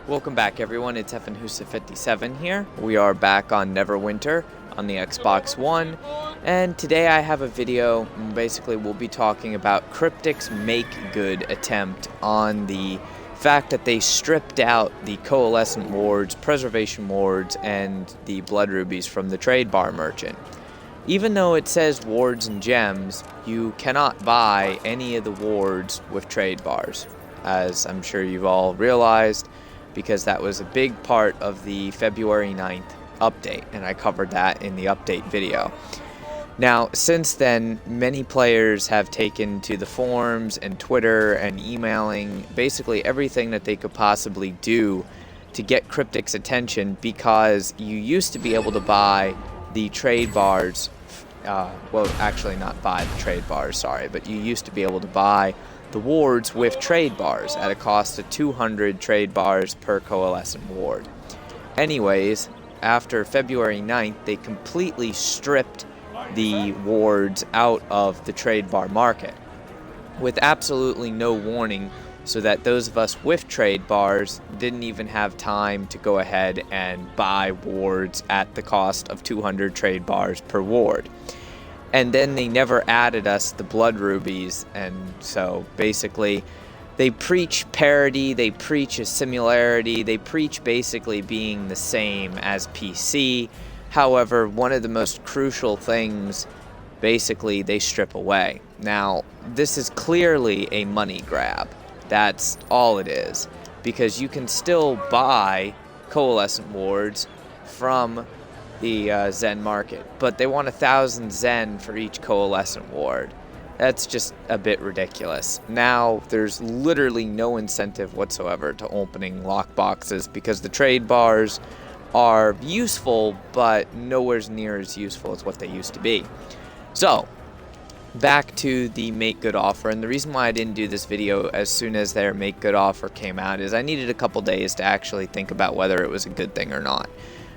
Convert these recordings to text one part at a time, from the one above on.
Welcome back, everyone. It's FNHusa57 here. We are back on Neverwinter on the Xbox One, and today I have a video. Basically, we'll be talking about Cryptic's make-good attempt on the fact that they stripped out the coalescent wards, preservation wards, and the blood rubies from the trade bar merchant. Even though it says wards and gems, you cannot buy any of the wards with trade bars, as I'm sure you've all realized, because that was a big part of the February 9th update, and I covered that in the update video. Now, since then, many players have taken to the forums and Twitter and emailing, basically everything that they could possibly do to get Cryptic's attention, because you used to be able to buy the trade bars, well, actually not buy the trade bars, sorry, but you used to be able to buy the wards with trade bars at a cost of 200 trade bars per coalescent ward. Anyways, after February 9th, they completely stripped the wards out of the trade bar market with absolutely no warning, so that those of us with trade bars didn't even have time to go ahead and buy wards at the cost of 200 trade bars per ward. And then they never added us the blood rubies, and so basically they preach parity, they preach a similarity, they preach basically being the same as PC. However, one of the most crucial things basically they strip away. Now, this is clearly a money grab. That's all it is, because you can still buy coalescent wards from the Zen market, but they want 1,000 Zen for each coalescent ward. That's just a bit ridiculous. Now, there's literally no incentive whatsoever to opening lockboxes, because the trade bars are useful, but nowhere near as useful as what they used to be. So, back to the make good offer, and the reason why I didn't do this video as soon as their make good offer came out is I needed a couple days to actually think about whether it was a good thing or not.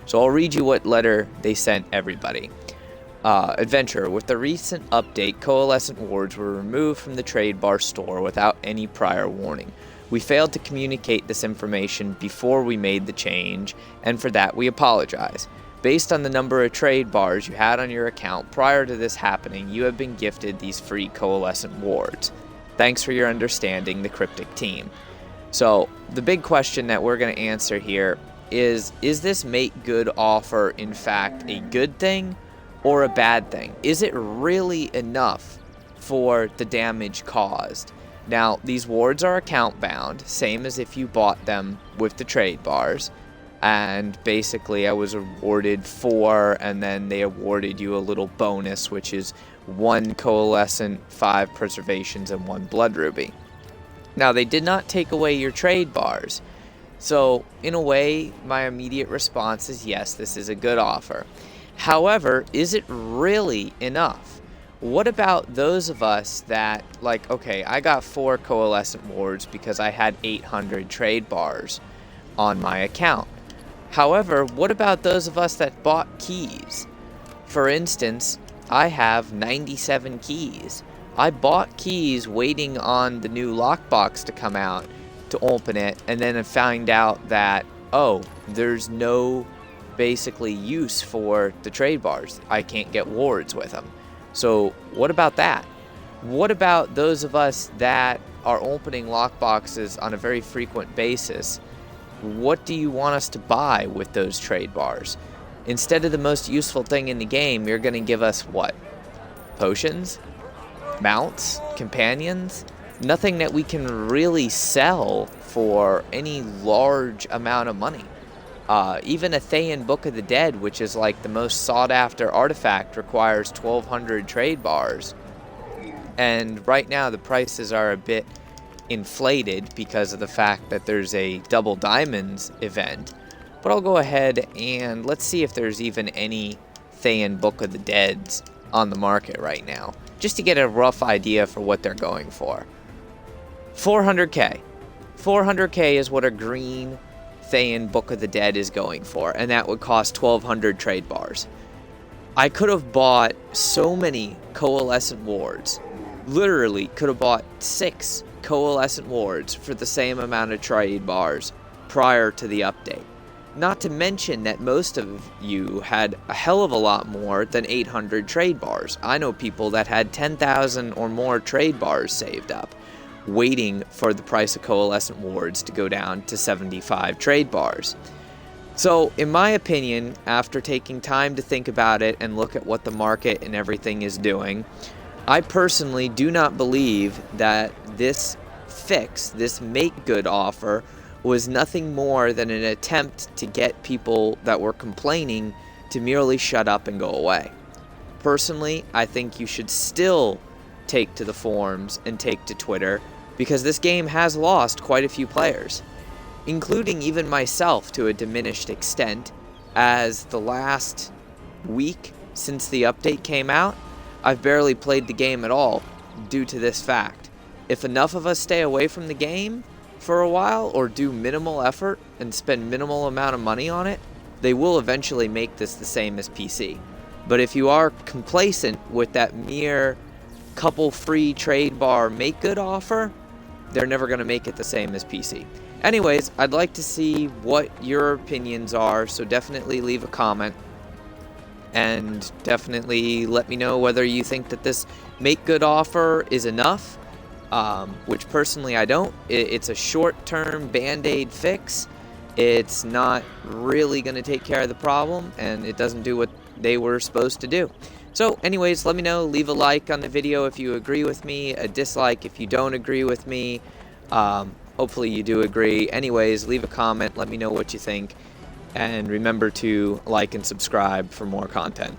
So I'll read you what letter they sent everybody. Adventure, with the recent update, coalescent wards were removed from the trade bar store without any prior warning. We failed to communicate this information before we made the change, and for that we apologize. Based on the number of trade bars you had on your account prior to this happening, you have been gifted these free coalescent wards. Thanks for your understanding, the Cryptic team. So the big question that we're going to answer here is this make good offer in fact a good thing or a bad thing? Is it really enough for the damage caused? Now, these wards are account bound, same as if you bought them with the trade bars, and basically I was awarded 4, and then they awarded you a little bonus, which is 1 coalescent, 5 preservations, and 1 blood ruby. Now, they did not take away your trade bars. So, in a way, my immediate response is yes, this is a good offer. However, is it really enough? What about those of us that, like, okay, I got 4 coalescent wards because I had 800 trade bars on my account. However, what about those of us that bought keys? For instance, I have 97 keys. I bought keys waiting on the new lockbox to come out to open it, and then I find out that, oh, there's no basically use for the trade bars. I can't get wards with them. So what about that? What about those of us that are opening lockboxes on a very frequent basis? What do you want us to buy with those trade bars? Instead of the most useful thing in the game, you're going to give us what? Potions? Mounts? Companions? Nothing that we can really sell for any large amount of money. Even a Thayan Book of the Dead, which is like the most sought after artifact, requires 1,200 trade bars. And right now the prices are a bit inflated because of the fact that there's a double diamonds event. But I'll go ahead and let's see if there's even any Thayan Book of the Deads on the market right now, just to get a rough idea for what they're going for. 400k. 400k is what a green Thayan Book of the Dead is going for, and that would cost 1,200 trade bars. I could have bought so many coalescent wards. Literally could have bought 6 coalescent wards for the same amount of trade bars prior to the update. Not to mention that most of you had a hell of a lot more than 800 trade bars. I know people that had 10,000 or more trade bars saved up, waiting for the price of coalescent wards to go down to 75 trade bars. So, in my opinion, after taking time to think about it and look at what the market and everything is doing, I personally do not believe that this fix, this make good offer, was nothing more than an attempt to get people that were complaining to merely shut up and go away. Personally, I think you should still take to the forums and take to Twitter, because this game has lost quite a few players, including even myself to a diminished extent, as the last week since the update came out, I've barely played the game at all due to this fact. If enough of us stay away from the game for a while or do minimal effort and spend minimal amount of money on it, they will eventually make this the same as PC. But if you are complacent with that mere couple free trade bar make good offer, they're never going to make it the same as PC. Anyways, I'd like to see what your opinions are, so definitely leave a comment. And definitely let me know whether you think that this make good offer is enough, which personally I don't. It's a short-term band-aid fix. It's not really going to take care of the problem, and it doesn't do what they were supposed to do. So anyways, let me know. Leave a like on the video if you agree with me, a dislike if you don't agree with me. Hopefully you do agree. Anyways, leave a comment. Let me know what you think. And remember to like and subscribe for more content.